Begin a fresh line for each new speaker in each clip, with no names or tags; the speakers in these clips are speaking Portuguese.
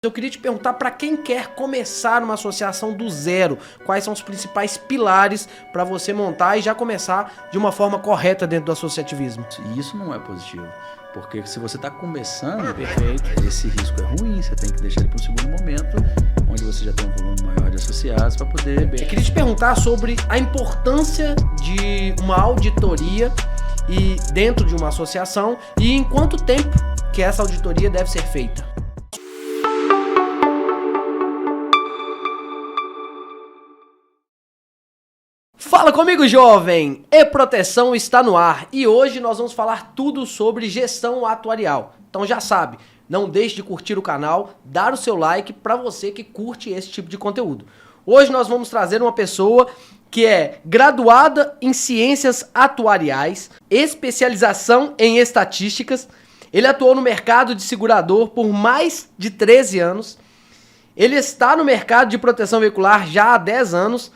Eu queria te perguntar para quem quer começar uma associação do zero, quais são os principais pilares para você montar e já começar de uma forma correta dentro do associativismo?
E isso não é positivo, porque se você está começando,
Perfeito.
esse risco é ruim, você tem que deixar ele para um segundo momento, onde você já tem um volume maior de associados para poder...
Eu queria te perguntar sobre a importância de uma auditoria e dentro de uma associação e em quanto tempo que essa auditoria deve ser feita. Fala comigo, jovem! E-Proteção está no ar e hoje nós vamos falar tudo sobre gestão atuarial. Então já sabe, não deixe de curtir o canal, dar o seu like para você que curte esse tipo de conteúdo. Hoje nós vamos trazer uma pessoa que é graduada em Ciências Atuariais, especialização em Estatísticas. Ele atuou no mercado de segurador por mais de 13 anos. Ele está no mercado de proteção veicular já há 10 anos.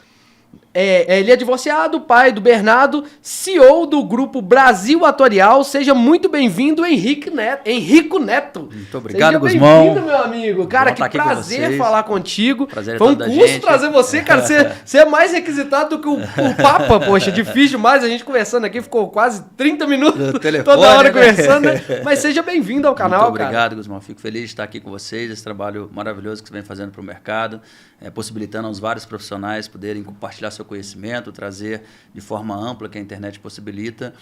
Ele é divorciado, pai do Bernardo, CEO do grupo Brasil Atuarial. Seja muito bem-vindo, Henrico Neto.
Muito obrigado, Guzmão.
Seja bem-vindo, meu amigo. Cara, que prazer falar contigo.
Prazer é
Foi um
todo da
curso
gente.
trazer você, cara. Você é mais requisitado do que o Papa, poxa. Difícil demais. A gente conversando aqui, ficou quase 30 minutos
telefone,
toda hora
né?
conversando, né? Mas seja bem-vindo ao canal,
Muito obrigado,
cara.
Guzmão. Fico feliz de estar aqui com vocês, esse trabalho maravilhoso que você vem fazendo para o mercado, possibilitando aos vários profissionais poderem compartilhar seu conhecimento, trazer de forma ampla que a internet possibilita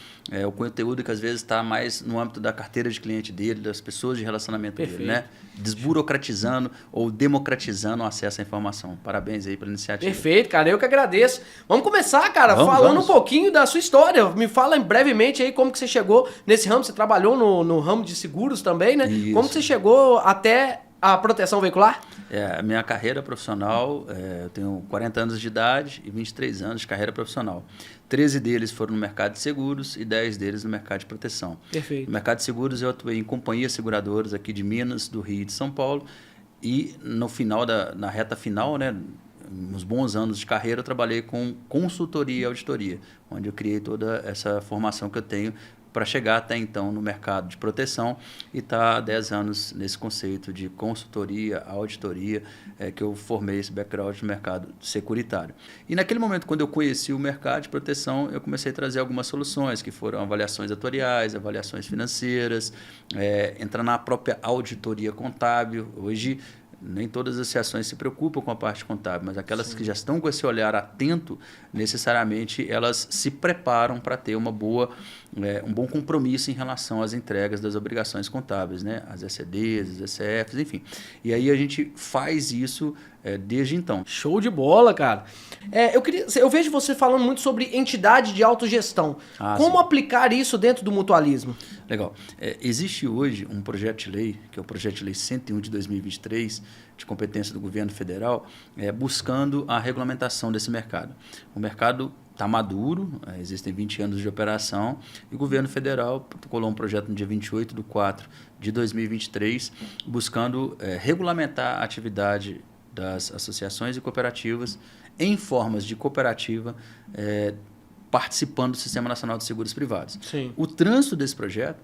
o conteúdo que às vezes está mais no âmbito da carteira de cliente dele, das pessoas de relacionamento dele, né? Desburocratizando ou democratizando o acesso à informação. Parabéns aí pela iniciativa.
Perfeito, cara. Eu que agradeço. Vamos começar, cara, falando um pouquinho da sua história. Me fala brevemente aí como que você chegou nesse ramo. Você trabalhou no ramo de seguros também, né?
Isso.
Como que você chegou até a proteção veicular?
A minha carreira profissional, eu tenho 40 anos de idade e 23 anos de carreira profissional. 13 deles foram no mercado de seguros e 10 deles no mercado de proteção.
Perfeito.
No mercado de seguros eu atuei em companhias seguradoras aqui de Minas, do Rio e de São Paulo. E no final na reta final, né, nos bons anos de carreira, eu trabalhei com consultoria e auditoria, onde eu criei toda essa formação que eu tenho para chegar até então no mercado de proteção e estar há 10 anos nesse conceito de consultoria, auditoria, que eu formei esse background no mercado securitário. E naquele momento, quando eu conheci o mercado de proteção, eu comecei a trazer algumas soluções, que foram avaliações atuariais, avaliações financeiras, entrar na própria auditoria contábil. Hoje, nem todas as associações se preocupam com a parte contábil, mas aquelas que já estão com esse olhar atento, necessariamente elas se preparam para ter um bom compromisso em relação às entregas das obrigações contábeis, né? As ECDs, as ECFs, enfim. E aí a gente faz isso desde então.
Show de bola, cara. Eu vejo você falando muito sobre entidade de autogestão. Como aplicar isso dentro do mutualismo?
Legal. Existe hoje um projeto de lei, que é o projeto de lei 101 de 2023, de competência do governo federal, buscando a regulamentação desse mercado. O mercado está maduro, existem 20 anos de operação, e o governo federal protocolou um projeto no dia 28/4/2023, buscando regulamentar a atividade das associações e cooperativas em formas de cooperativa, participando do Sistema Nacional de Seguros Privados.
Sim.
O trânsito desse projeto,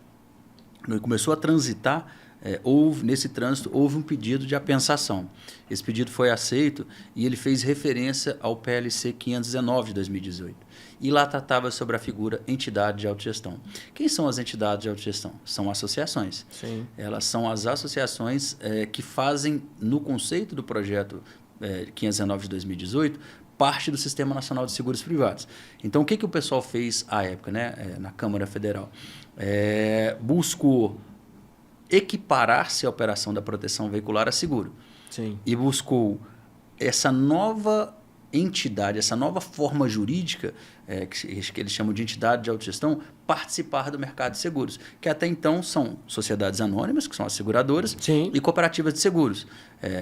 quando começou a transitar, nesse trânsito houve um pedido de apensação. Esse pedido foi aceito e ele fez referência ao PLC 519 de 2018. E lá tratava sobre a figura entidade de autogestão. Quem são as entidades de autogestão? São associações.
Sim.
Elas são as associações que fazem, no conceito do projeto 519 de 2018, parte do Sistema Nacional de Seguros Privados. Então, o que o pessoal fez à época, né, na Câmara Federal? Buscou equiparar-se à operação da proteção veicular a seguro.
Sim.
E buscou essa nova entidade, essa nova forma jurídica, que eles chamam de entidade de autogestão, participar do mercado de seguros, que até então são sociedades anônimas, que são as seguradoras,
Sim.
e cooperativas de seguros,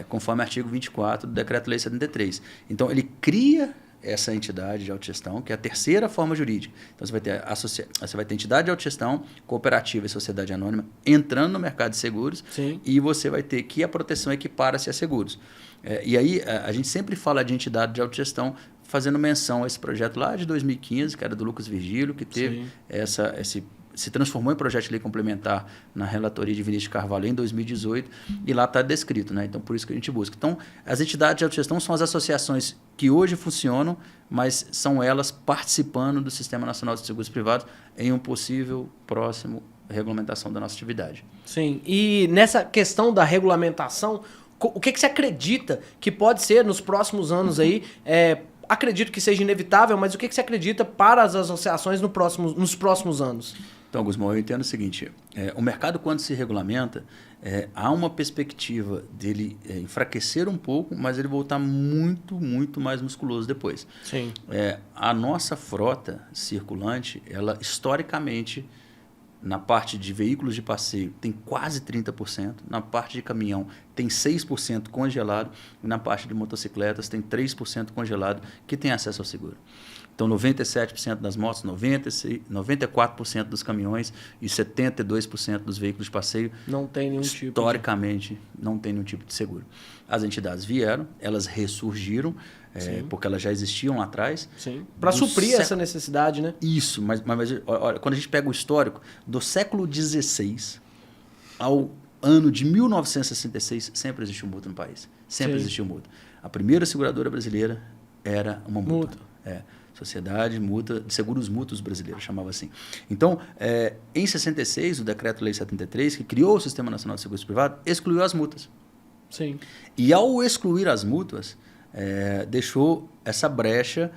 conforme o artigo 24 do Decreto-Lei 73. Então, ele cria essa entidade de autogestão, que é a terceira forma jurídica. Então, você vai ter entidade de autogestão, cooperativa e sociedade anônima entrando no mercado de seguros.
Sim.
E você vai ter que a proteção equipara-se a seguros. E aí, a gente sempre fala de entidade de autogestão fazendo menção a esse projeto lá de 2015, que era do Lucas Virgílio, que teve esse se transformou em projeto de lei complementar na relatoria de Vinícius Carvalho em 2018 e lá está descrito, né? Então, por isso que a gente busca. Então, as entidades de autogestão são as associações que hoje funcionam, mas são elas participando do Sistema Nacional de Seguros Privados em um possível próximo regulamentação da nossa atividade.
Sim, e nessa questão da regulamentação, o que você acredita que pode ser nos próximos anos aí? Acredito que seja inevitável, mas o que você acredita para as associações nos próximos anos?
Então, Gusmão, eu entendo o seguinte, o mercado quando se regulamenta, há uma perspectiva dele enfraquecer um pouco, mas ele voltar muito, muito mais musculoso depois.
Sim.
A nossa frota circulante, ela historicamente, na parte de veículos de passeio, tem quase 30%, na parte de caminhão tem 6% congelado, e na parte de motocicletas tem 3% congelado, que tem acesso ao seguro. Então, 97% das motos, 94% dos caminhões e 72% dos veículos de passeio,
não tem nenhum
historicamente, não tem nenhum tipo de seguro. As entidades vieram, elas ressurgiram, porque elas já existiam lá atrás.
Sim, para suprir essa necessidade, né?
Isso, mas olha, quando a gente pega o histórico, do século XVI ao ano de 1966, sempre existiu multa no país. Sempre existiu multa. A primeira seguradora brasileira era uma multa. Sociedade Multa de Seguros Mútuos Brasileira, chamava assim. Então, em 66, o Decreto-Lei 73, que criou o Sistema Nacional de Seguros Privados, excluiu as multas.
Sim.
E ao excluir as multas, deixou essa brecha,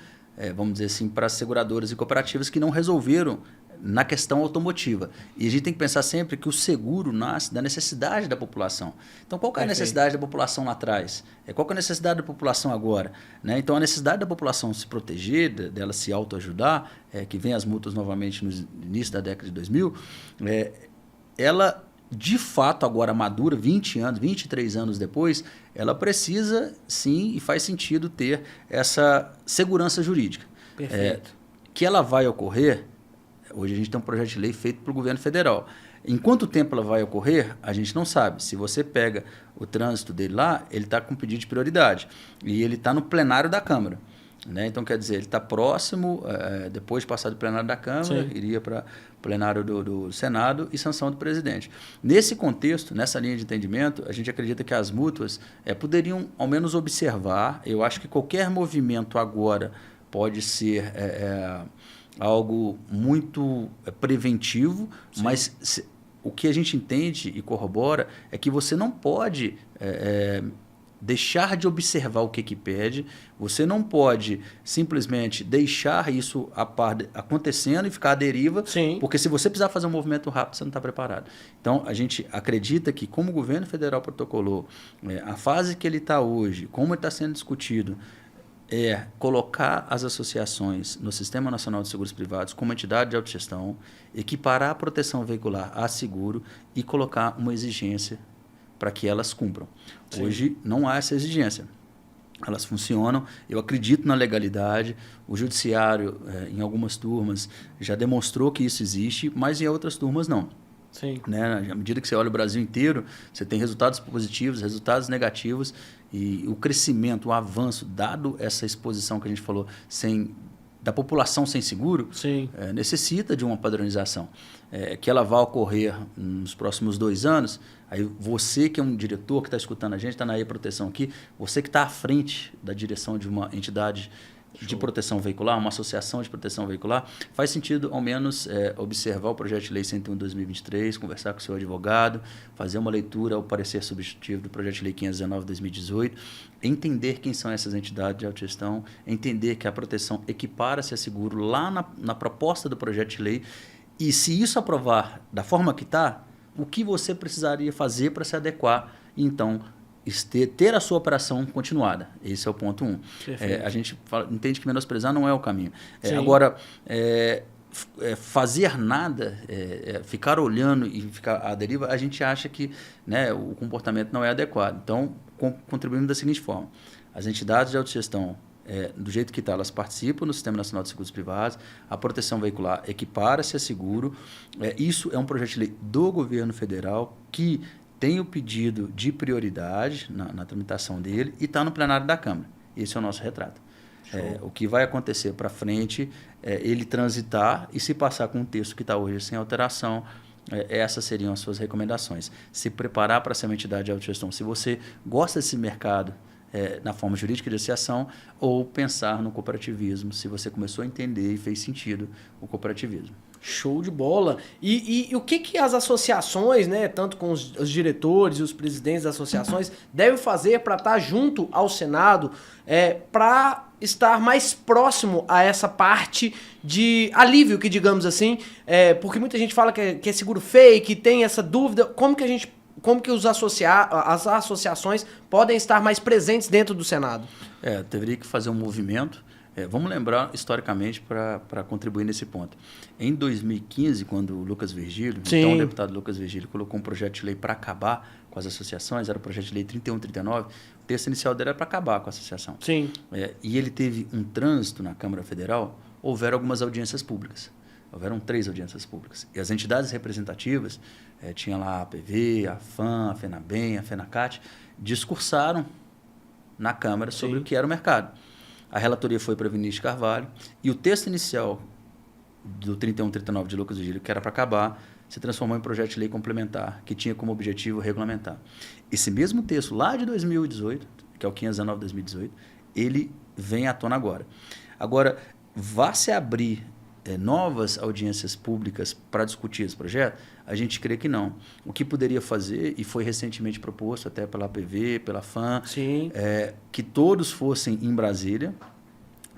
vamos dizer assim, para as seguradoras e cooperativas que não resolveram na questão automotiva. E a gente tem que pensar sempre que o seguro nasce da necessidade da população. Então, qual que é a necessidade da população lá atrás? Qual que é a necessidade da população agora? Né? Então, a necessidade da população se proteger, dela se autoajudar, que vem as multas novamente no início da década de 2000, ela, de fato, agora madura, 20 anos, 23 anos depois, ela precisa, sim, e faz sentido ter essa segurança jurídica.
Perfeito.
Que ela vai ocorrer. Hoje a gente tem um projeto de lei feito pelo governo federal. Em quanto tempo ela vai ocorrer, a gente não sabe. Se você pega o trânsito dele lá, ele está com pedido de prioridade. E ele está no plenário da Câmara. Né? Então, quer dizer, ele está próximo, depois de passar do plenário da Câmara, iria para o plenário do Senado e sanção do presidente. Nesse contexto, nessa linha de entendimento, a gente acredita que as mútuas poderiam, ao menos, observar. Eu acho que qualquer movimento agora pode ser algo muito preventivo, mas o que a gente entende e corrobora é que você não pode deixar de observar o que pede, você não pode simplesmente deixar isso acontecendo e ficar à deriva, porque se você precisar fazer um movimento rápido, você não está preparado. Então, a gente acredita que, como o governo federal protocolou, a fase que ele está hoje, como ele está sendo discutido, colocar as associações no Sistema Nacional de Seguros Privados como entidade de autogestão, equiparar a proteção veicular a seguro e colocar uma exigência para que elas cumpram. Hoje não há essa exigência. Elas funcionam, eu acredito na legalidade, o judiciário, em algumas turmas, já demonstrou que isso existe, mas em outras turmas não. Né? À medida que você olha o Brasil inteiro, você tem resultados positivos, resultados negativos, e o crescimento, o avanço, dado essa exposição que a gente falou, da população sem seguro, necessita de uma padronização. Que ela vai ocorrer nos próximos 2 anos. Aí você que é um diretor que está escutando a gente, está na E-Proteção aqui, você que está à frente da direção de uma entidade de proteção veicular, uma associação de proteção veicular, faz sentido, ao menos, observar o projeto de lei 101 de 2023, conversar com o seu advogado, fazer uma leitura ao parecer substitutivo do projeto de lei 519 de 2018, entender quem são essas entidades de autogestão, entender que a proteção equipara-se a seguro lá na proposta do projeto de lei, e se isso aprovar da forma que está, o que você precisaria fazer para se adequar, então, ter a sua operação continuada. Esse é o ponto 1. A gente entende que menosprezar não é o caminho. Agora, fazer nada, ficar olhando e ficar à deriva, a gente acha que, né, o comportamento não é adequado. Então, contribuímos da seguinte forma. As entidades de autogestão, do jeito que está, elas participam no Sistema Nacional de Seguros Privados, a proteção veicular equipara-se a seguro. Isso é um projeto de lei do governo federal que tem o pedido de prioridade na tramitação dele e está no plenário da Câmara. Esse é o nosso retrato. O que vai acontecer para frente é ele transitar e se passar com um texto que está hoje sem alteração, essas seriam as suas recomendações. Se preparar para ser uma entidade de autogestão. Se você gosta desse mercado na forma jurídica de associação, ou pensar no cooperativismo, se você começou a entender e fez sentido o cooperativismo.
Show de bola. E o que as associações, né, tanto com os diretores e os presidentes das associações, devem fazer para estar junto ao Senado, para estar mais próximo a essa parte de alívio, que digamos assim, porque muita gente fala que é seguro fake, tem essa dúvida, como que as associações podem estar mais presentes dentro do Senado?
Teria que fazer um movimento. Vamos lembrar historicamente para contribuir nesse ponto. Em 2015, quando o Lucas Virgílio, então o deputado Lucas Virgílio, colocou um projeto de lei para acabar com as associações, era o projeto de lei 3139, o texto inicial dele era para acabar com a associação.
Sim.
E ele teve um trânsito na Câmara Federal, houveram algumas audiências públicas. Houveram 3 audiências públicas. E as entidades representativas, tinha lá a APV, a FAM, a FENABEM, a FENACAT, discursaram na Câmara sobre o que era o mercado. A relatoria foi para Vinícius Carvalho e o texto inicial do 3139 de Lucas Virgílio, que era para acabar, se transformou em projeto de lei complementar, que tinha como objetivo regulamentar. Esse mesmo texto, lá de 2018, que é o 519 de 2018, ele vem à tona agora. Agora, vá se abrir novas audiências públicas para discutir esse projeto? A gente crê que não. O que poderia fazer, e foi recentemente proposto até pela APV, pela FAM, que todos fossem em Brasília,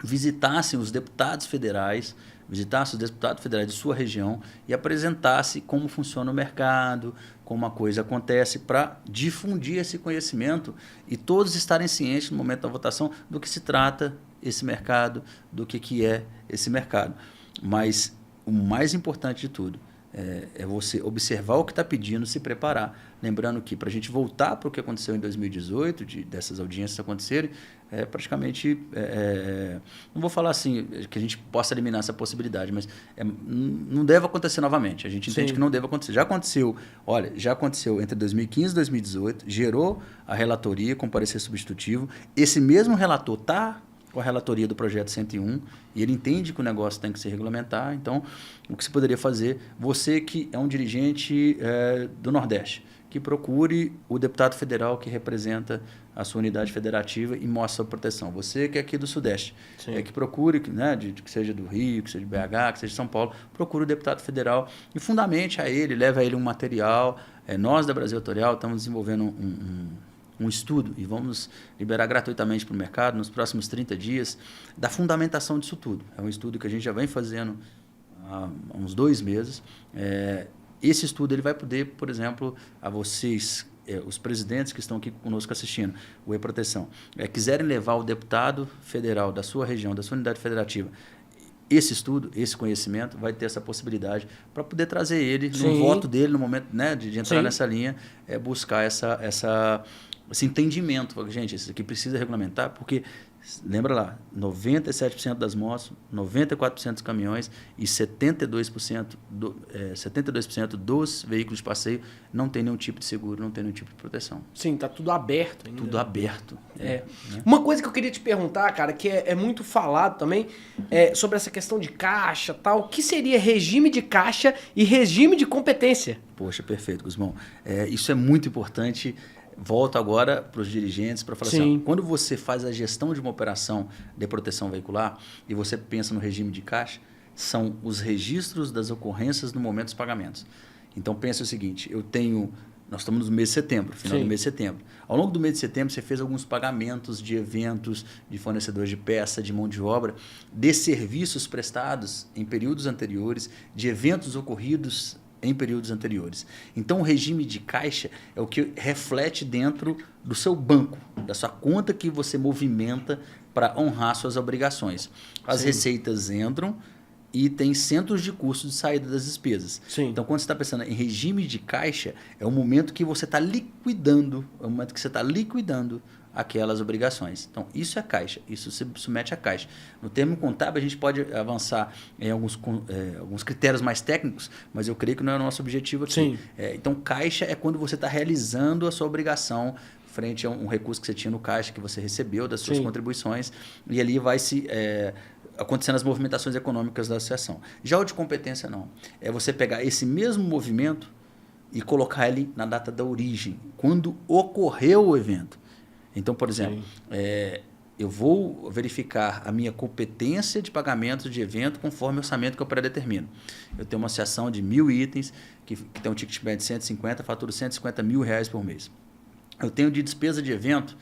visitassem os deputados federais de sua região e apresentassem como funciona o mercado, como a coisa acontece, para difundir esse conhecimento e todos estarem cientes no momento da votação do que se trata esse mercado, do que é esse mercado. Mas o mais importante de tudo é você observar o que está pedindo, se preparar. Lembrando que, para a gente voltar para o que aconteceu em 2018, dessas audiências acontecerem, praticamente, não vou falar assim, que a gente possa eliminar essa possibilidade, mas não deve acontecer novamente. A gente entende que não deve acontecer. Já aconteceu entre 2015 e 2018, gerou a relatoria com parecer substitutivo. Esse mesmo relator está com a relatoria do projeto 101 e ele entende que o negócio tem que se regulamentar. Então, o que se poderia fazer? Você que é um dirigente do Nordeste, que procure o deputado federal que representa a sua unidade federativa e mostre sua proteção. Você que é aqui do Sudeste, que procure, né, que seja do Rio, que seja de BH, que seja de São Paulo, procure o deputado federal e fundamente a ele, leve a ele um material. Nós da Brasil Atuarial estamos desenvolvendo um estudo e vamos liberar gratuitamente para o mercado nos próximos 30 dias da fundamentação disso tudo. É um estudo que a gente já vem fazendo há uns 2 meses. Esse estudo ele vai poder, por exemplo, a vocês, os presidentes que estão aqui conosco assistindo, o E-Proteção, quiserem levar o deputado federal da sua região, da sua unidade federativa, esse estudo, esse conhecimento, vai ter essa possibilidade para poder trazer ele no voto dele, no momento, né, de entrar nessa linha, buscar esse entendimento. Gente, isso aqui precisa regulamentar, porque, lembra lá, 97% das motos, 94% dos caminhões e 72% dos veículos de passeio não tem nenhum tipo de seguro, não tem nenhum tipo de proteção.
Sim, tá tudo aberto ainda.
Tudo aberto.
Né? Uma coisa que eu queria te perguntar, cara, que é muito falado também, sobre essa questão de caixa, tal. O que seria regime de caixa e regime de competência?
Poxa, perfeito, Guzmão. Isso é muito importante. Volto agora para os dirigentes para falar assim, quando você faz a gestão de uma operação de proteção veicular e você pensa no regime de caixa, são os registros das ocorrências no momento dos pagamentos. Então, pense o seguinte, nós estamos no mês de setembro, final do mês de setembro. Ao longo do mês de setembro, você fez alguns pagamentos de eventos, de fornecedores de peça, de mão de obra, de serviços prestados em períodos anteriores, de eventos ocorridos em períodos anteriores. Então, o regime de caixa é o que reflete dentro do seu banco, da sua conta que você movimenta para honrar suas obrigações. As receitas entram e tem centros de custos de saída das despesas. Então, quando você está pensando em regime de caixa, é o momento que você está liquidando, aquelas obrigações. Então, isso é caixa, isso se submete à caixa. No termo contábil, a gente pode avançar em alguns critérios mais técnicos, mas eu creio que não é o nosso objetivo aqui. Então, caixa é quando você está realizando a sua obrigação, frente a um recurso que você tinha no caixa, que você recebeu das suas contribuições, e ali vai se acontecendo as movimentações econômicas da associação. Já o de competência, não. É você pegar esse mesmo movimento e colocar ele na data da origem, quando ocorreu o evento. Então, por exemplo, eu vou verificar a minha competência de pagamento de evento conforme o orçamento que eu predetermino. Eu tenho uma associação de 1.000 itens, que tem um ticket médio de 150, faturo 150 mil reais por mês. Eu tenho de despesa de evento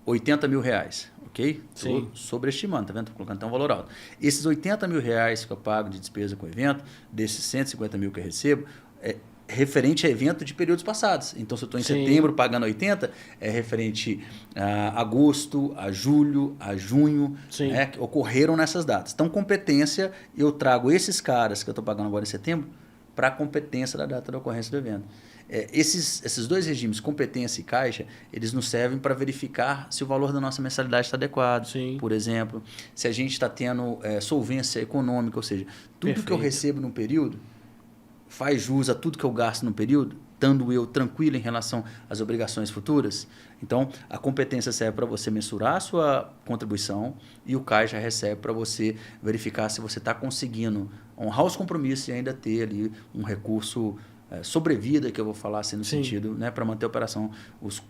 80 mil reais, ok? Estou sobreestimando, tá vendo? Estou colocando até um valor alto. Esses 80 mil reais que eu pago de despesa com o evento, desses 150 mil que eu recebo, é referente a evento de períodos passados. Então, se eu estou em setembro pagando 80, é referente a agosto, a julho, a junho, né, que ocorreram nessas datas. Então, competência, eu trago esses caras que eu estou pagando agora em setembro para a competência da data da ocorrência do evento. Esses dois regimes, competência e caixa, eles nos servem para verificar se o valor da nossa mensalidade está adequado. Por exemplo, se a gente está tendo solvência econômica, ou seja, tudo que eu recebo no período faz jus a tudo que eu gasto no período, estando eu tranquilo em relação às obrigações futuras. Então, a competência serve para você mensurar a sua contribuição e o caixa recebe para você verificar se você está conseguindo honrar os compromissos e ainda ter ali um recurso sobrevida, que eu vou falar assim no sentido, né, para manter a operação, os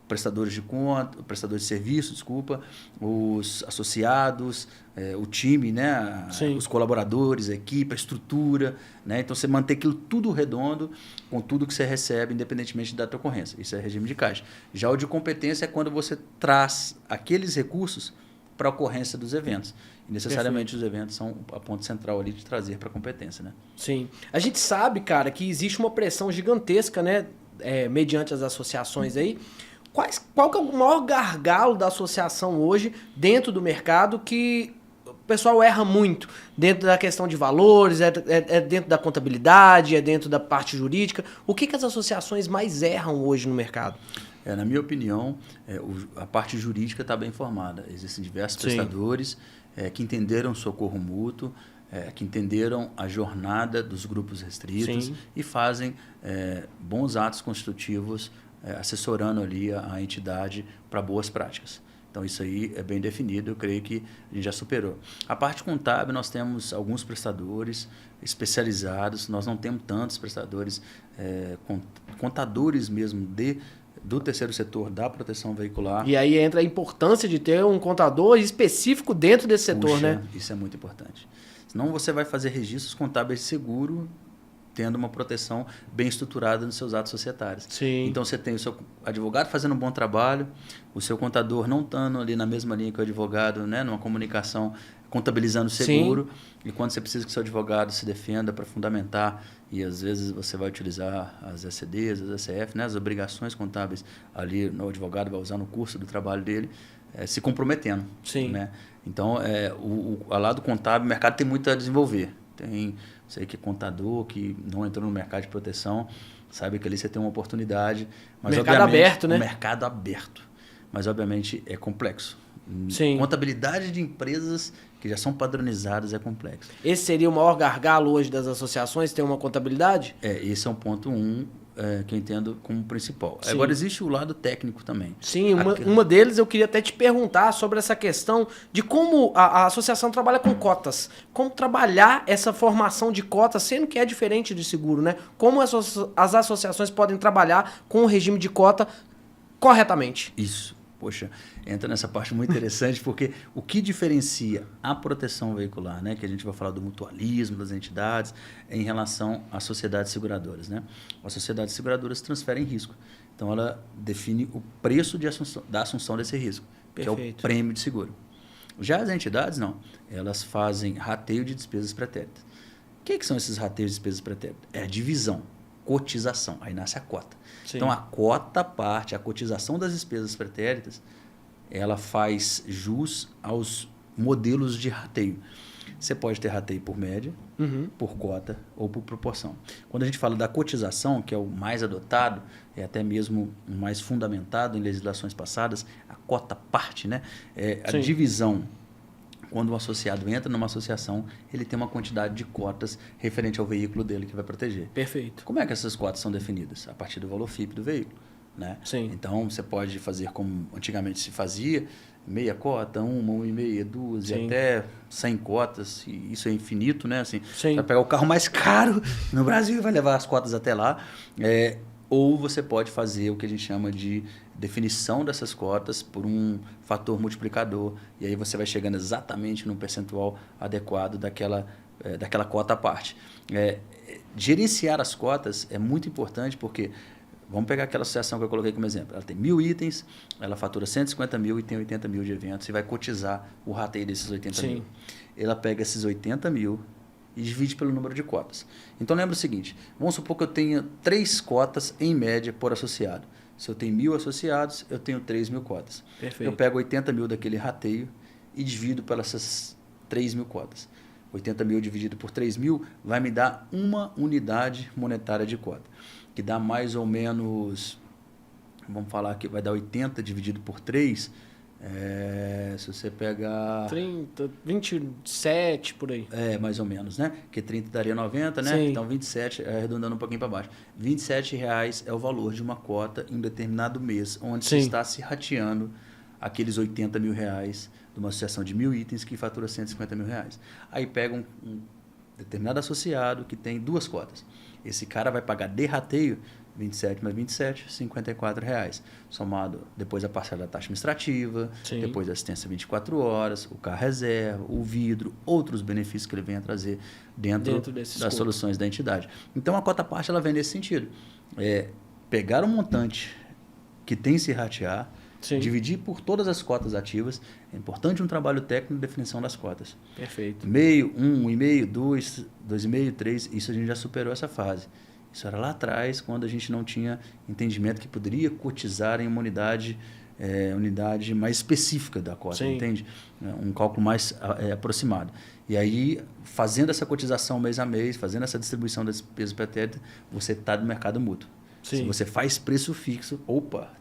prestadores de conta, prestadores de serviço, desculpa, os associados, o time, né, os colaboradores, a equipe, a estrutura, né, então você manter aquilo tudo redondo com tudo que você recebe, independentemente da tua ocorrência. Isso é regime de caixa. Já o de competência é quando você traz aqueles recursos para a ocorrência dos eventos. E necessariamente os eventos são a ponta central ali de trazer para a competência, né?
Sim. A gente sabe, cara, que existe uma pressão gigantesca, né, mediante as associações aí. Qual que é o maior gargalo da associação hoje dentro do mercado que o pessoal erra muito? Dentro da questão de valores, é dentro da contabilidade, é dentro da parte jurídica? O que as associações mais erram hoje no mercado?
Na minha opinião, a parte jurídica está bem formada. Existem diversos prestadores que entenderam o socorro mútuo, que entenderam a jornada dos grupos restritos e fazem bons atos constitutivos, assessorando ali a entidade para boas práticas. Então, isso aí é bem definido, eu creio que a gente já superou. A parte contábil, nós temos alguns prestadores especializados, nós não temos tantos prestadores, contadores mesmo do terceiro setor da proteção veicular.
E aí entra a importância de ter um contador específico dentro desse setor, né?
Isso é muito importante. Senão você vai fazer registros contábeis seguros, tendo uma proteção bem estruturada nos seus atos societários. Então, você tem o seu advogado fazendo um bom trabalho, o seu contador não estando ali na mesma linha que o advogado, né, numa comunicação, contabilizando seguro, e quando você precisa que o seu advogado se defenda para fundamentar, e às vezes você vai utilizar as ECDs, as ECF, né, as obrigações contábeis, ali o advogado vai usar no curso do trabalho dele, se comprometendo. Né? Então, a lado contábil, o mercado tem muito a desenvolver. Tem, sei que contador que não entrou no mercado de proteção, sabe que ali você tem uma oportunidade. Mas
mercado aberto, né?
Um mercado aberto. Mas, obviamente, é complexo. Contabilidade de empresas que já são padronizadas é complexo.
Esse seria o maior gargalo hoje das associações, ter uma contabilidade?
Esse é um ponto que eu entendo como principal. Agora, existe o lado técnico também.
Sim, uma deles eu queria até te perguntar sobre essa questão de como a associação trabalha com cotas. Como trabalhar essa formação de cotas, sendo que é diferente de seguro, né? Como as associações podem trabalhar com o regime de cota corretamente?
Isso. Poxa, entra nessa parte muito interessante, porque o que diferencia a proteção veicular, né, que a gente vai falar do mutualismo das entidades, em relação às sociedades seguradoras, né? As sociedades seguradoras transferem risco. Então, ela define o preço da assunção desse risco, que é o prêmio de seguro. Já as entidades, não. Elas fazem rateio de despesas pretéritas. O que são esses rateios de despesas pretéritas? É a divisão, cotização. Aí nasce a cota. Então, a cota parte, a cotização das despesas pretéritas, ela faz jus aos modelos de rateio. Você pode ter rateio por média, por cota ou por proporção. Quando a gente fala da cotização, que é o mais adotado, é até mesmo o mais fundamentado em legislações passadas, a cota parte, né? A divisão. Quando o associado entra numa associação, ele tem uma quantidade de cotas referente ao veículo dele que vai proteger.
Perfeito.
Como é que essas cotas são definidas? A partir do valor FIP do veículo. né?
Sim.
Então, você pode fazer como antigamente se fazia, meia cota, uma e meia, duas,
Sim.
e até 100 cotas, e isso é infinito, né? Assim,
Sim.
você vai pegar o carro mais caro no Brasil e vai levar as cotas até lá. Ou você pode fazer o que a gente chama de definição dessas cotas por um fator multiplicador, e aí você vai chegando exatamente no percentual adequado daquela cota à parte. Gerenciar as cotas é muito importante porque, vamos pegar aquela associação que eu coloquei como exemplo, ela tem 1.000 itens, ela fatura 150 mil e tem 80 mil de eventos e vai cotizar o rateio desses 80 mil. Ela pega esses 80 mil e divide pelo número de cotas. Então lembra o seguinte, vamos supor que eu tenha 3 cotas em média por associado. Se eu tenho 1.000 associados, eu tenho 3.000 cotas.
Perfeito.
Eu pego 80 mil daquele rateio e divido pelas 3.000 cotas. 80 mil dividido por 3.000 vai me dar uma unidade monetária de cota, que dá mais ou menos, vamos falar que vai dar 80 dividido por 3, se você pegar...
30, 27, por aí.
Mais ou menos, né? Porque 30 daria 90, né?
Sim.
Então 27, arredondando um pouquinho para baixo. R$27 é o valor de uma cota em um determinado mês, onde
Sim.
você está se rateando aqueles 80 mil reais de uma associação de 1.000 itens que fatura 150 mil reais. Aí pega um determinado associado que tem 2 cotas. Esse cara vai pagar de rateio 27 mais 27, R$54. Somado depois a parcela da taxa administrativa,
Sim.
depois a assistência 24 horas, o carro reserva, o vidro, outros benefícios que ele vem a trazer dentro das soluções da entidade. Então a cota parte ela vem nesse sentido. Pegar um montante que tem se ratear,
Sim.
dividir por todas as cotas ativas. É importante um trabalho técnico de definição das cotas.
Perfeito.
Meio, 1,5, 2, 2,5, 3, isso a gente já superou essa fase. Isso era lá atrás, quando a gente não tinha entendimento que poderia cotizar em uma unidade mais específica da cota,
Sim.
entende? Um cálculo mais aproximado. E aí, fazendo essa cotização mês a mês, fazendo essa distribuição das despesas pretéritas, você está no mercado mútuo.
Sim.
Se você faz preço fixo,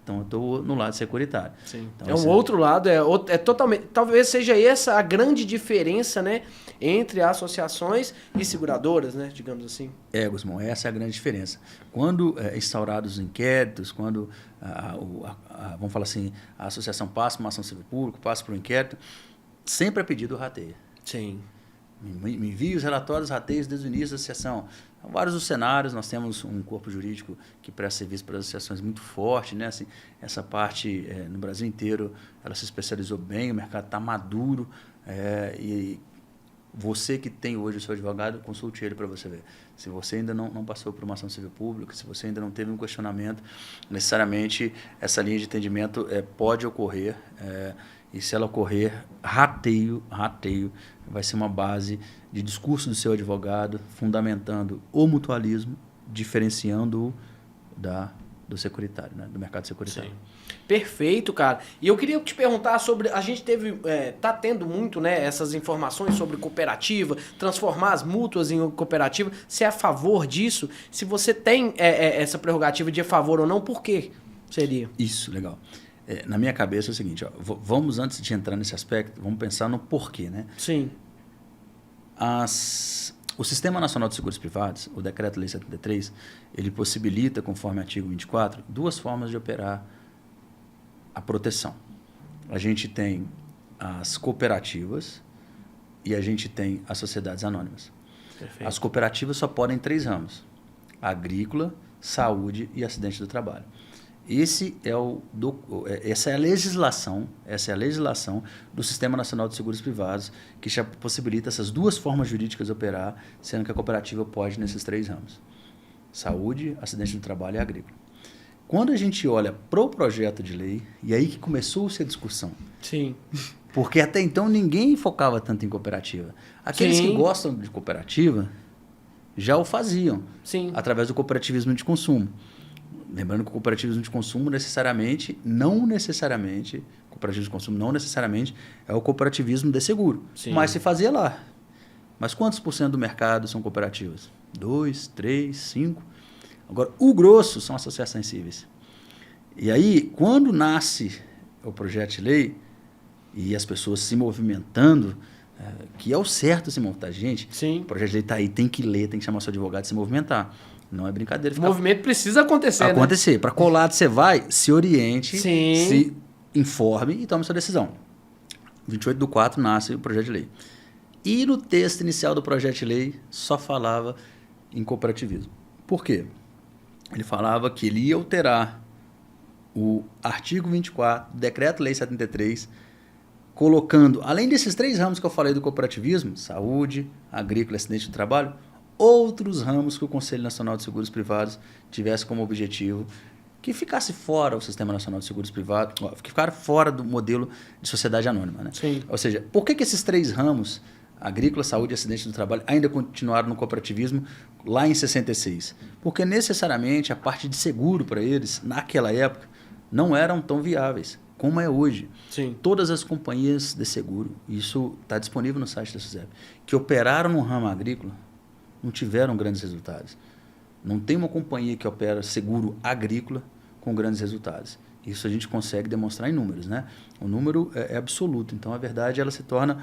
então eu estou no lado securitário.
Sim.
Então,
outro lado, é totalmente... Talvez seja essa a grande diferença, né, entre associações e seguradoras, né, digamos assim.
Guzmão, essa é a grande diferença. Quando instaurados os inquéritos, quando, vamos falar assim, a associação passa para uma ação civil pública, passa para um inquérito, sempre é pedido o rateio.
Sim.
Me envie os relatórios rateios desde o início da associação. Vários dos cenários, nós temos um corpo jurídico que presta serviço para as associações muito forte, né? Assim, essa parte, no Brasil inteiro, ela se especializou bem, o mercado está maduro, e você que tem hoje o seu advogado, consulte ele para você ver. Se você ainda não passou por uma ação civil pública, se você ainda não teve um questionamento, necessariamente essa linha de atendimento pode ocorrer, e se ela ocorrer, rateio vai ser uma base de discurso do seu advogado, fundamentando o mutualismo, diferenciando-o do securitário, né? Do mercado securitário.
Sim. Perfeito, cara. E eu queria te perguntar sobre... A gente tá tendo muito, né, essas informações sobre cooperativa, transformar as mútuas em cooperativa. Você é a favor disso? Se você tem essa prerrogativa de a favor ou não, por que seria?
Isso, legal. Na minha cabeça é o seguinte, vamos, antes de entrar nesse aspecto, vamos pensar no porquê, né?
Sim.
O Sistema Nacional de Seguros Privados, o Decreto-Lei 73, ele possibilita, conforme o artigo 24, 2 formas de operar a proteção. A gente tem as cooperativas e a gente tem as sociedades anônimas.
Perfeito.
As cooperativas só podem 3 ramos: agrícola, saúde e acidente do trabalho. Essa é a legislação do Sistema Nacional de Seguros Privados, que já possibilita essas 2 formas jurídicas de operar, sendo que a cooperativa pode nesses 3 ramos: saúde, acidente do trabalho e agrícola. Quando a gente olha para o projeto de lei, e aí que começou-se a discussão.
Sim.
Porque até então ninguém focava tanto em cooperativa. Aqueles
Sim.
que gostam de cooperativa já o faziam.
Sim.
Através do cooperativismo de consumo. Lembrando que o cooperativismo de consumo não necessariamente é o cooperativismo de seguro.
Sim.
Mas se fazia lá. Mas quantos % do mercado são cooperativas? 2, 3, 5. Agora, o grosso são associações cíveis. E aí, quando nasce o projeto de lei e as pessoas se movimentando, que é o certo se movimentar, gente,
Sim.
o projeto de lei está aí, tem que ler, tem que chamar seu advogado e se movimentar. Não é brincadeira.
O movimento precisa acontecer,
acontecer. Para qual lado você vai, se oriente,
Sim.
se informe e tome sua decisão. 28/4 nasce o projeto de lei. E no texto inicial do projeto de lei só falava em cooperativismo. Por quê? Ele falava que ele ia alterar o artigo 24 do Decreto-Lei 73, colocando, além desses 3 ramos que eu falei do cooperativismo, saúde, agrícola e acidente do trabalho, outros ramos que o Conselho Nacional de Seguros Privados tivesse como objetivo que ficasse fora o Sistema Nacional de Seguros Privados, que ficasse fora do modelo de sociedade anônima. Né?
Sim.
Ou seja, por que esses 3 ramos, agrícola, saúde e acidente do trabalho, ainda continuaram no cooperativismo lá em 66? Porque necessariamente a parte de seguro para eles, naquela época, não eram tão viáveis como é hoje.
Sim.
Todas as companhias de seguro, isso está disponível no site da SUSEP, que operaram no ramo agrícola, não tiveram grandes resultados. Não tem uma companhia que opera seguro agrícola com grandes resultados. Isso a gente consegue demonstrar em números, né? O número é absoluto, então a verdade ela se torna,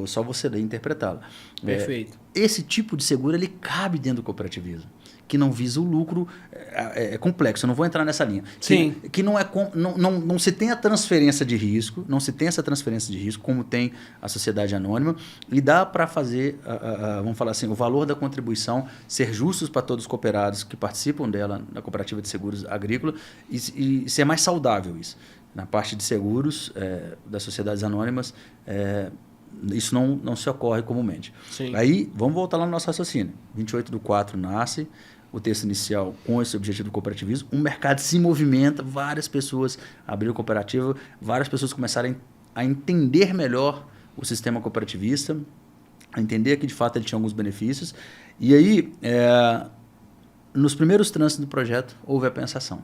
só você ler e interpretá-la.
Perfeito.
Esse tipo de seguro ele cabe dentro do cooperativismo, que não visa o lucro, é complexo, eu não vou entrar nessa linha.
Sim.
Que não se tem a transferência de risco, não se tem essa transferência de risco como tem a sociedade anônima, e dá para fazer, vamos falar assim, o valor da contribuição ser justos para todos os cooperados que participam dela na cooperativa de seguros agrícola e ser mais saudável isso. Na parte de seguros das sociedades anônimas, isso não se ocorre comumente.
Sim.
Aí, vamos voltar lá no nosso raciocínio. 28/4 nasce, o texto inicial com esse objetivo do cooperativismo, o mercado se movimenta, várias pessoas abriram cooperativa, várias pessoas começaram a entender melhor o sistema cooperativista, a entender que de fato ele tinha alguns benefícios, e aí, nos primeiros trânsitos do projeto, houve a pensação.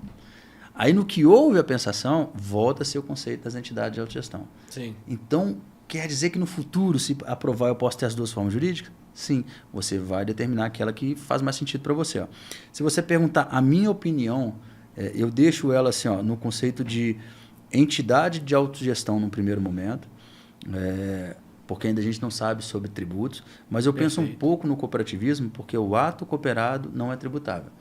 Aí, no que houve a pensação, volta-se o conceito das entidades de autogestão.
Sim.
Então, quer dizer que no futuro, se aprovar, eu posso ter as 2 formas jurídicas? Sim, você vai determinar aquela que faz mais sentido para você. Ó. Se você perguntar a minha opinião, eu deixo ela assim, ó, no conceito de entidade de autogestão no primeiro momento, porque ainda a gente não sabe sobre tributos, mas eu penso um pouco no cooperativismo, porque o ato cooperado não é tributável.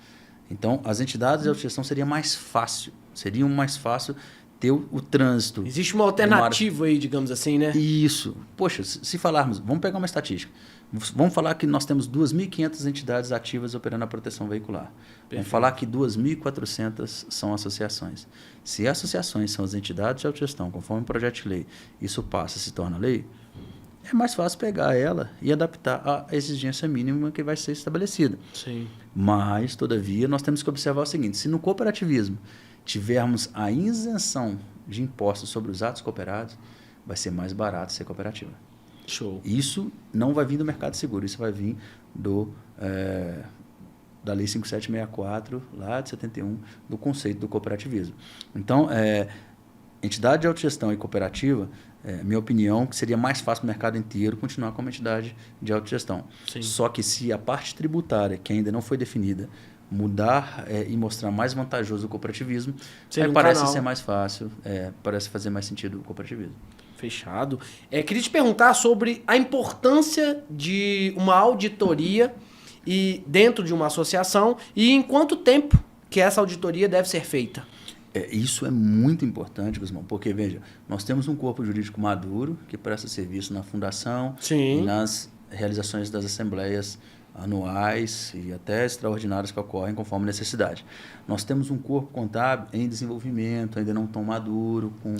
Então, as entidades de autogestão seriam mais fácil ter o trânsito.
Existe uma alternativa aí, digamos assim, né?
Isso. Poxa, se falarmos, vamos pegar uma estatística. Vamos falar que nós temos 2.500 entidades ativas operando a proteção veicular. Perfeito. Vamos falar que 2.400 são associações. Se associações são as entidades de autogestão, conforme o projeto de lei, isso passa, se torna lei, é mais fácil pegar ela e adaptar à exigência mínima que vai ser estabelecida.
Sim.
Mas, todavia, nós temos que observar o seguinte, se no cooperativismo tivermos a isenção de impostos sobre os atos cooperados, vai ser mais barato ser cooperativa.
Show.
Isso não vai vir do mercado seguro, isso vai vir da Lei 5764, lá de 71, do conceito do cooperativismo. Então, entidade de autogestão e cooperativa, minha opinião, que seria mais fácil para o mercado inteiro continuar como entidade de autogestão.
Sim.
Só que se a parte tributária, que ainda não foi definida, mudar e mostrar mais vantajoso o cooperativismo, parece ser mais fácil, parece fazer mais sentido o cooperativismo.
Fechado. Queria te perguntar sobre a importância de uma auditoria dentro de uma associação e em quanto tempo que essa auditoria deve ser feita.
Isso é muito importante, Guzmão, porque, veja, nós temos um corpo jurídico maduro que presta serviço na fundação
Sim.
e nas realizações das assembleias anuais e até extraordinárias que ocorrem conforme necessidade. Nós temos um corpo contábil em desenvolvimento, ainda não tão maduro, com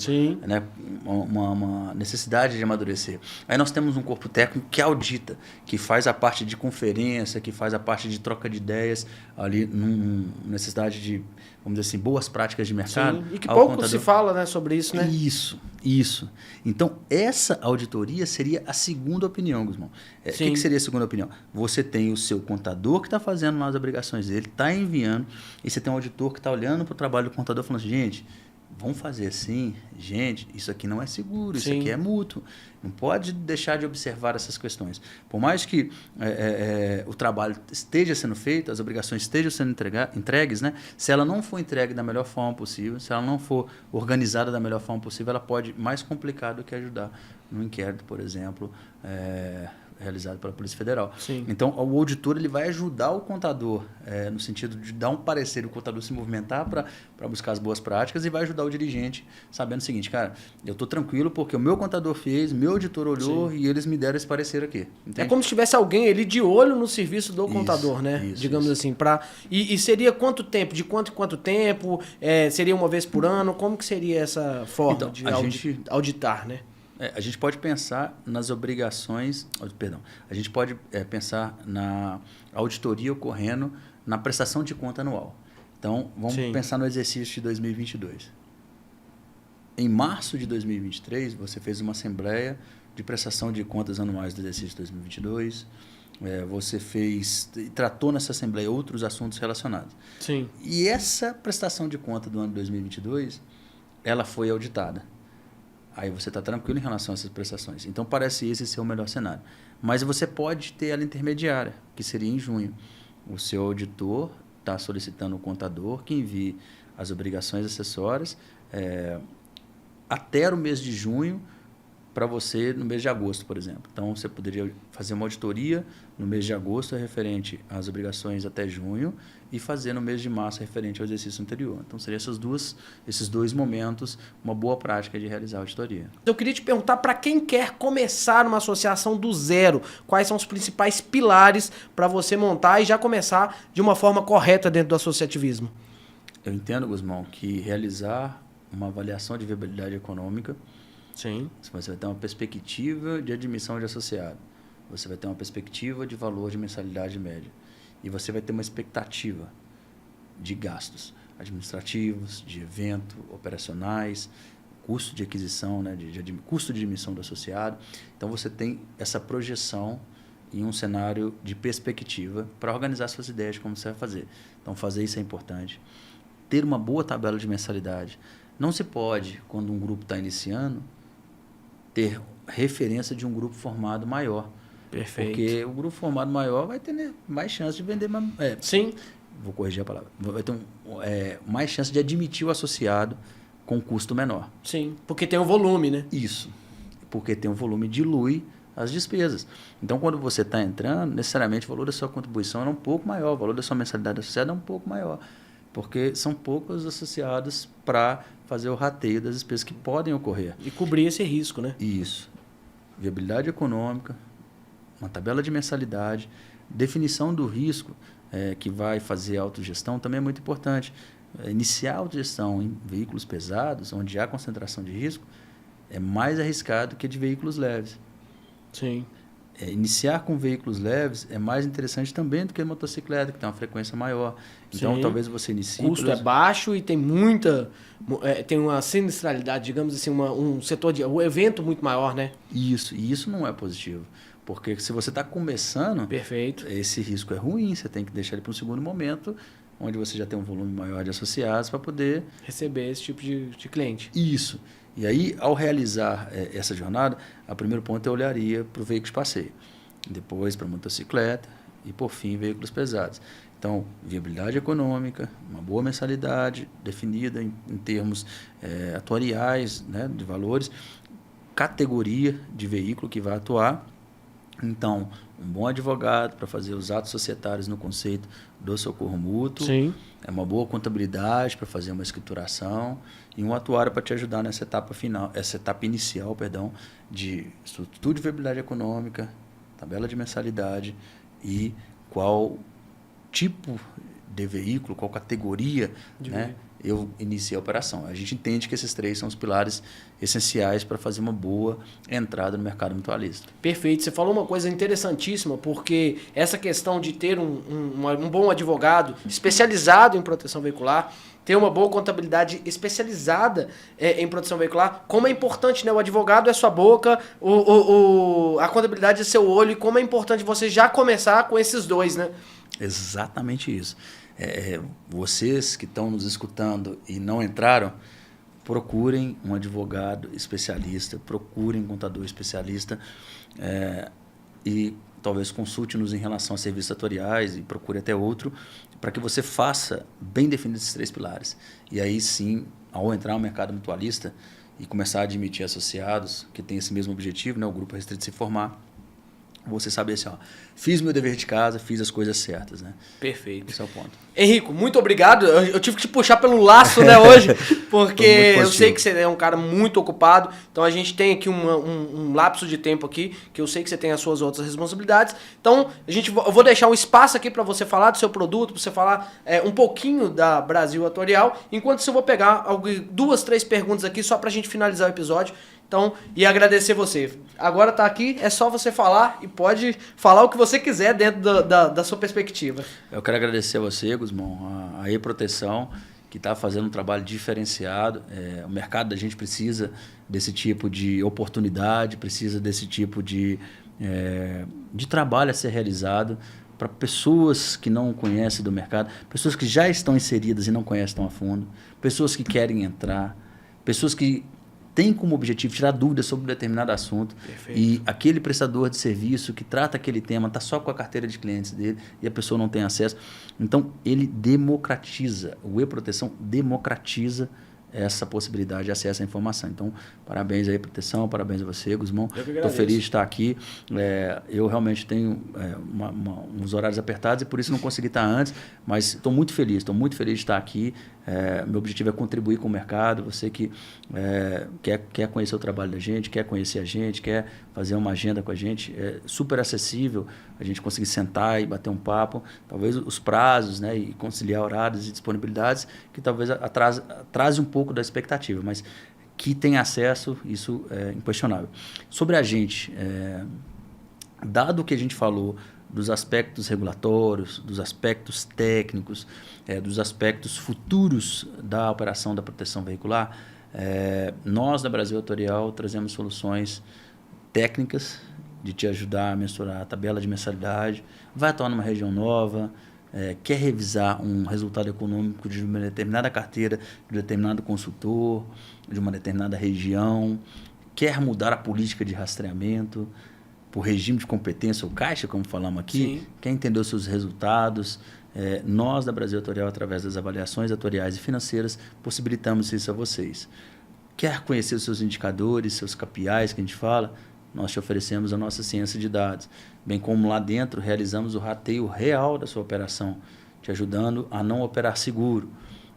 né, uma necessidade de amadurecer. Aí nós temos um corpo técnico que audita, que faz a parte de conferência, que faz a parte de troca de ideias, ali necessidade de, vamos dizer assim, boas práticas de mercado.
Sim. E que pouco se fala, né, sobre isso, né?
Isso. Então, essa auditoria seria a segunda opinião, Guzmão. O que seria a segunda opinião? Você tem o seu contador que está fazendo lá as obrigações dele, está enviando, e você tem um auditor que está olhando para o trabalho do contador falando assim, gente, vamos fazer assim, gente, isso aqui não é seguro, isso aqui é mútuo. Não pode deixar de observar essas questões. Por mais que o trabalho esteja sendo feito, as obrigações estejam sendo entregues, né? Se ela não for entregue da melhor forma possível, se ela não for organizada da melhor forma possível, ela pode mais complicar do que ajudar no inquérito, por exemplo, realizado pela Polícia Federal.
Sim.
Então, o auditor ele vai ajudar o contador no sentido de dar um parecer, o contador se movimentar para buscar as boas práticas e vai ajudar o dirigente sabendo o seguinte, cara, eu estou tranquilo porque o meu contador fez, meu auditor olhou e eles me deram esse parecer aqui. Entende?
É como se tivesse alguém ali de olho no serviço do contador, né? Digamos assim. E seria quanto tempo? De quanto em quanto tempo? Seria uma vez por ano? Como que seria essa forma de auditar, né?
A gente pode pensar nas obrigações... Perdão. A gente pode pensar na auditoria ocorrendo na prestação de conta anual. Então, vamos pensar no exercício de 2022. Em março de 2023, você fez uma assembleia de prestação de contas anuais do exercício de 2022. Você tratou nessa assembleia outros assuntos relacionados.
Sim.
E essa prestação de conta do ano 2022, ela foi auditada. Aí você está tranquilo em relação a essas prestações. Então, parece esse ser o melhor cenário. Mas você pode ter ela intermediária, que seria em junho. O seu auditor está solicitando ao contador que envie as obrigações acessórias até o mês de junho para você no mês de agosto, por exemplo. Então, você poderia fazer uma auditoria no mês de agosto referente às obrigações até junho e fazer no mês de março referente ao exercício anterior. Então, seriam esses dois momentos, uma boa prática de realizar a auditoria.
Eu queria te perguntar, para quem quer começar uma associação do zero, quais são os principais pilares para você montar e já começar de uma forma correta dentro do associativismo?
Eu entendo, Guzmão, que realizar uma avaliação de viabilidade econômica,
sim,
você vai ter uma perspectiva de admissão de associado, você vai ter uma perspectiva de valor de mensalidade média e você vai ter uma expectativa de gastos administrativos, de evento, operacionais, custo de aquisição, né, custo de admissão do associado. Então, você tem essa projeção em um cenário de perspectiva para organizar suas ideias de como você vai fazer. Então, fazer isso é importante. Ter uma boa tabela de mensalidade. Não se pode, quando um grupo está iniciando, ter referência de um grupo formado maior.
Perfeito.
Porque o grupo formado maior vai ter mais chance de vender mais...
Sim.
Vou corrigir a palavra. Vai ter mais chance de admitir o associado com custo menor.
Sim, porque tem um volume, né?
Isso. Porque tem um volume, dilui as despesas. Então, quando você está entrando, necessariamente o valor da sua contribuição é um pouco maior, o valor da sua mensalidade associada é um pouco maior. Porque são poucos associados para fazer o rateio das despesas que podem ocorrer.
E cobrir esse risco, né?
Isso. Viabilidade econômica, uma tabela de mensalidade, definição do risco que vai fazer a autogestão também é muito importante. Iniciar a autogestão em veículos pesados, onde há concentração de risco, é mais arriscado que a de veículos leves.
Sim.
Iniciar com veículos leves é mais interessante também do que a motocicleta, que tem uma frequência maior. Então,
sim,
talvez você inicie...
O custo é baixo e tem tem uma sinistralidade, digamos assim, um setor um evento muito maior, né?
Isso, e isso não é positivo. Porque se você está começando,
perfeito,
esse risco é ruim, você tem que deixar ele para um segundo momento, onde você já tem um volume maior de associados para poder...
receber esse tipo de cliente.
Isso. E aí, ao realizar essa jornada, o primeiro ponto eu olharia para o veículo de passeio, depois para a motocicleta e, por fim, veículos pesados. Então, viabilidade econômica, uma boa mensalidade definida em termos atuariais, né, de valores, categoria de veículo que vai atuar. Então, um bom advogado para fazer os atos societários no conceito do socorro mútuo.
Sim.
Uma boa contabilidade para fazer uma escrituração e um atuário para te ajudar nessa etapa inicial, de estudo de viabilidade econômica, tabela de mensalidade e qual tipo de veículo, qual categoria, né, eu iniciei a operação. A gente entende que esses três são os pilares essenciais para fazer uma boa entrada no mercado mutualista.
Perfeito. Você falou uma coisa interessantíssima, porque essa questão de ter um bom advogado especializado em proteção veicular, ter uma boa contabilidade especializada em proteção veicular, como é importante, né? O advogado é sua boca, a contabilidade é seu olho, e como é importante você já começar com esses dois, né?
Exatamente isso. Vocês que estão nos escutando e não entraram, procurem um advogado especialista, procurem um contador especialista e talvez consulte-nos em relação a serviços atuariais e procure até outro, para que você faça bem definidos esses três pilares. E aí sim, ao entrar no mercado mutualista e começar a admitir associados que têm esse mesmo objetivo, né, o grupo restrito se formar, você saber assim, ó, fiz meu dever de casa, fiz as coisas certas, né?
Perfeito.
Esse é o ponto.
Henrico, muito obrigado. Eu tive que te puxar pelo laço, né, hoje, porque eu sei que você é um cara muito ocupado, então a gente tem aqui um lapso de tempo aqui, que eu sei que você tem as suas outras responsabilidades. Então, eu vou deixar um espaço aqui para você falar do seu produto, para você falar um pouquinho da Brasil Atuarial, enquanto eu vou pegar 2, 3 perguntas aqui só pra gente finalizar o episódio. Então, e agradecer você. Agora tá aqui, é só você falar e pode falar o que você quiser dentro da sua perspectiva.
Eu quero agradecer a você, Guzmão, a E-Proteção, que está fazendo um trabalho diferenciado. O mercado da gente precisa desse tipo de oportunidade, precisa desse tipo de trabalho a ser realizado para pessoas que não conhecem do mercado, pessoas que já estão inseridas e não conhecem tão a fundo, pessoas que querem entrar, pessoas que tem como objetivo tirar dúvidas sobre um determinado assunto. Perfeito. E aquele prestador de serviço que trata aquele tema está só com a carteira de clientes dele e a pessoa não tem acesso. Então, ele democratiza, o E-Proteção democratiza essa possibilidade de acesso à informação. Então, parabéns aí, Proteção, parabéns a você, Guzmão. Estou feliz de estar aqui. Eu realmente tenho uns horários apertados e por isso não consegui estar antes, mas estou muito feliz de estar aqui. Meu objetivo é contribuir com o mercado. Você que quer conhecer o trabalho da gente, quer conhecer a gente, quer fazer uma agenda com a gente, é super acessível a gente conseguir sentar e bater um papo. Talvez os prazos, né, e conciliar horários e disponibilidades, que talvez atrase um pouco da expectativa, mas que tem acesso, isso é inquestionável. Sobre a gente, dado o que a gente falou dos aspectos regulatórios, dos aspectos técnicos, dos aspectos futuros da operação da proteção veicular, nós da Brasil Atuarial trazemos soluções técnicas de te ajudar a mensurar a tabela de mensalidade, vai atuar numa região nova, quer revisar um resultado econômico de uma determinada carteira, de um determinado consultor, de uma determinada região, quer mudar a política de rastreamento, por regime de competência ou caixa, como falamos aqui, sim, quer entender os seus resultados. Nós, da Brasil Atuarial, através das avaliações atuariais e financeiras, possibilitamos isso a vocês. Quer conhecer os seus indicadores, seus KPIs que a gente fala? Nós te oferecemos a nossa ciência de dados, bem como lá dentro realizamos o rateio real da sua operação, te ajudando a não operar seguro.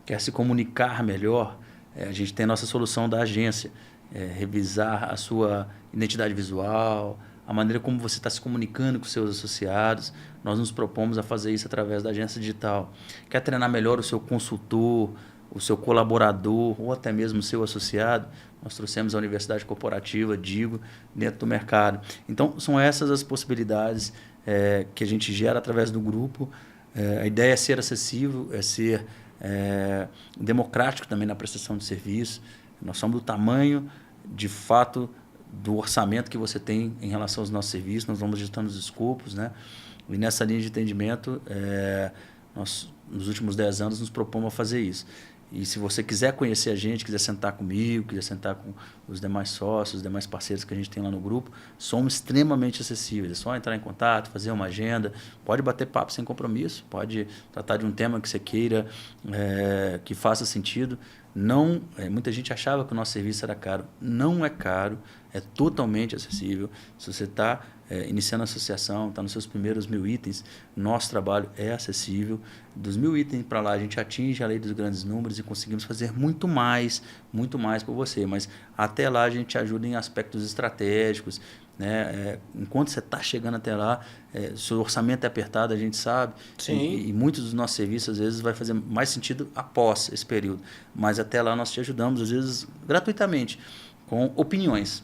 Quer se comunicar melhor? A gente tem a nossa solução da agência, revisar a sua identidade visual, a maneira como você está se comunicando com seus associados. Nós nos propomos a fazer isso através da agência digital. Quer treinar melhor o seu consultor, o seu colaborador ou até mesmo o seu associado? Nós trouxemos a Universidade Corporativa, digo, dentro do mercado. Então, são essas as possibilidades que a gente gera através do grupo. A ideia é ser acessível, é ser democrático também na prestação de serviço. Nós somos do tamanho, de fato, do orçamento que você tem em relação aos nossos serviços. Nós vamos ajustando os escopos, né? E nessa linha de atendimento, nós, nos últimos 10 anos, nos propomos a fazer isso. E se você quiser conhecer a gente, quiser sentar comigo, quiser sentar com os demais sócios, os demais parceiros que a gente tem lá no grupo, somos extremamente acessíveis. É só entrar em contato, fazer uma agenda, pode bater papo sem compromisso, pode tratar de um tema que você queira, que faça sentido. Não, muita gente achava que o nosso serviço era caro. Não é caro, é totalmente acessível. Se você está iniciando a associação, está nos seus primeiros 1000 itens, nosso trabalho é acessível. Dos 1000 itens para lá, a gente atinge a lei dos grandes números e conseguimos fazer muito mais por você. Mas até lá a gente te ajuda em aspectos estratégicos, né? Enquanto você está chegando até lá, seu orçamento é apertado, a gente sabe. Sim. E muitos dos nossos serviços, às vezes, vai fazer mais sentido após esse período. Mas até lá nós te ajudamos, às vezes, gratuitamente, com opiniões.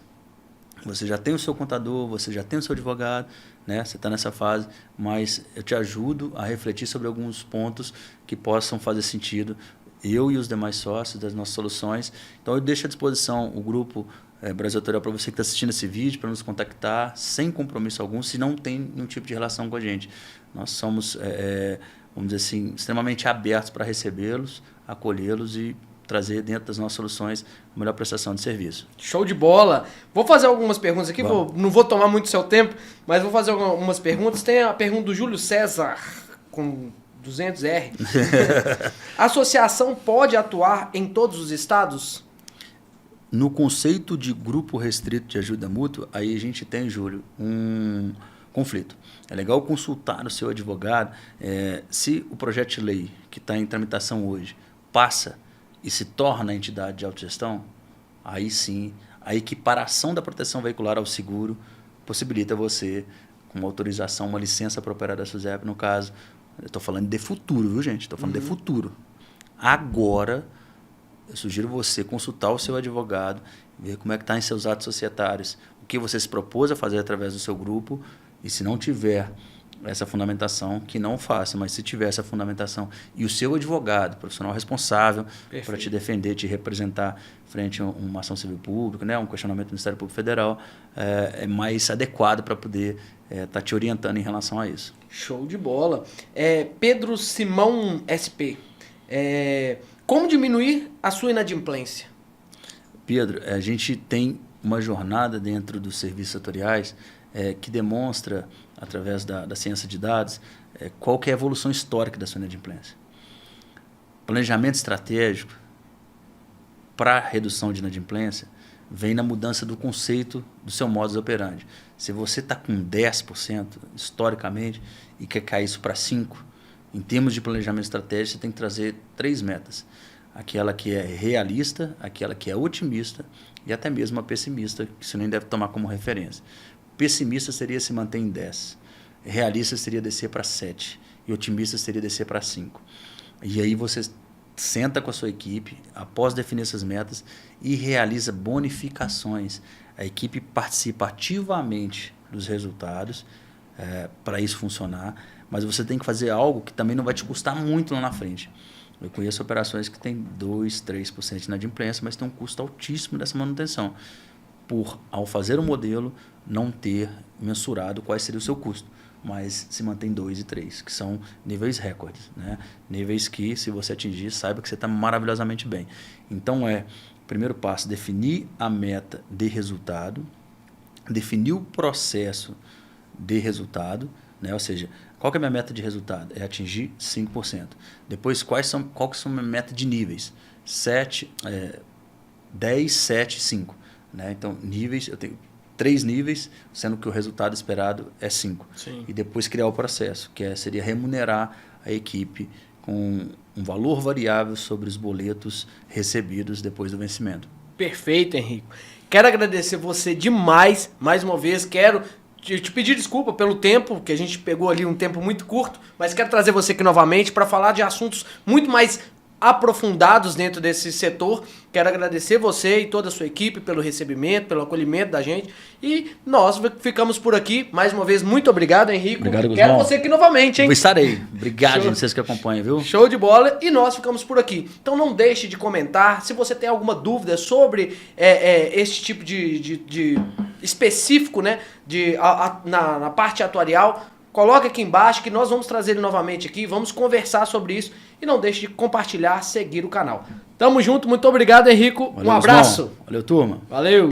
Você já tem o seu contador, você já tem o seu advogado, né? Você está nessa fase, mas eu te ajudo a refletir sobre alguns pontos que possam fazer sentido, eu e os demais sócios das nossas soluções. Então, eu deixo à disposição o grupo Brasil Atuarial para você que está assistindo esse vídeo, para nos contactar sem compromisso algum, se não tem nenhum tipo de relação com a gente. Nós somos, vamos dizer assim, extremamente abertos para recebê-los, acolhê-los e trazer dentro das nossas soluções a melhor prestação de serviço.
Show de bola! Vou fazer algumas perguntas aqui, não vou tomar muito seu tempo, mas vou fazer algumas perguntas. Tem a pergunta do Júlio César, com 200R. A associação pode atuar em todos os estados?
No conceito de grupo restrito de ajuda mútua, aí a gente tem, Júlio, conflito. É legal consultar o seu advogado. Se o projeto de lei que está em tramitação hoje passa e se torna entidade de autogestão, aí sim, a equiparação da proteção veicular ao seguro possibilita você, com uma autorização, uma licença para operar da SUSEP, no caso, eu estou falando de futuro, viu, gente? Estou falando de futuro. Agora, eu sugiro você consultar o seu advogado, ver como é que está em seus atos societários, o que você se propôs a fazer através do seu grupo, e se não tiver essa fundamentação, que não faça, mas se tiver essa fundamentação e o seu advogado, profissional responsável para te defender, te representar frente a uma ação civil pública, né, um questionamento do Ministério Público Federal, é mais adequado para poder estar te orientando em relação a isso.
Show de bola. Pedro Simão SP, como diminuir a sua inadimplência?
Pedro, a gente tem uma jornada dentro dos serviços setoriais que demonstra, através da ciência de dados, qual que é a evolução histórica da sua inadimplência. Planejamento estratégico para redução de inadimplência vem na mudança do conceito do seu modus operandi. Se você está com 10%, historicamente, e quer cair isso para 5%, em termos de planejamento estratégico, você tem que trazer 3 metas. Aquela que é realista, aquela que é otimista e até mesmo a pessimista, que você nem deve tomar como referência. Pessimista seria se manter em 10. Realista seria descer para 7. E otimista seria descer para 5. E aí você senta com a sua equipe, após definir essas metas, e realiza bonificações. A equipe participa ativamente dos resultados para isso funcionar, mas você tem que fazer algo que também não vai te custar muito lá na frente. Eu conheço operações que têm 2%, 3% de inadimplência, mas tem um custo altíssimo dessa manutenção, ao fazer o modelo, não ter mensurado qual seria o seu custo, mas se mantém 2 e 3, que são níveis recordes, né? Níveis que, se você atingir, saiba que você está maravilhosamente bem. Então, primeiro passo, definir a meta de resultado, definir o processo de resultado, né? Ou seja, qual que é a minha meta de resultado? É atingir 5%. Depois, qual que são a minha meta de níveis? 10, 7, 5. Né? Então, níveis, eu tenho 3 níveis, sendo que o resultado esperado é 5.
Sim.
E depois criar o processo, que seria remunerar a equipe com um valor variável sobre os boletos recebidos depois do vencimento.
Perfeito, Henrico. Quero agradecer você demais, mais uma vez. Quero te pedir desculpa pelo tempo, que a gente pegou ali um tempo muito curto, mas quero trazer você aqui novamente para falar de assuntos muito mais aprofundados dentro desse setor. Quero agradecer você e toda a sua equipe pelo recebimento, pelo acolhimento da gente. E nós ficamos por aqui. Mais uma vez, muito obrigado, Henrico.
Obrigado,
Guzmão. Quero você aqui novamente, hein?
Eu estarei. Obrigado a vocês que acompanham, viu?
Show de bola. E nós ficamos por aqui. Então não deixe de comentar. Se você tem alguma dúvida sobre este tipo de específico, né, na parte atuarial, coloque aqui embaixo que nós vamos trazer ele novamente aqui, vamos conversar sobre isso e não deixe de compartilhar, seguir o canal. Tamo junto, muito obrigado, Henrico.
Valeu,
um abraço.
Valeu, turma.
Valeu.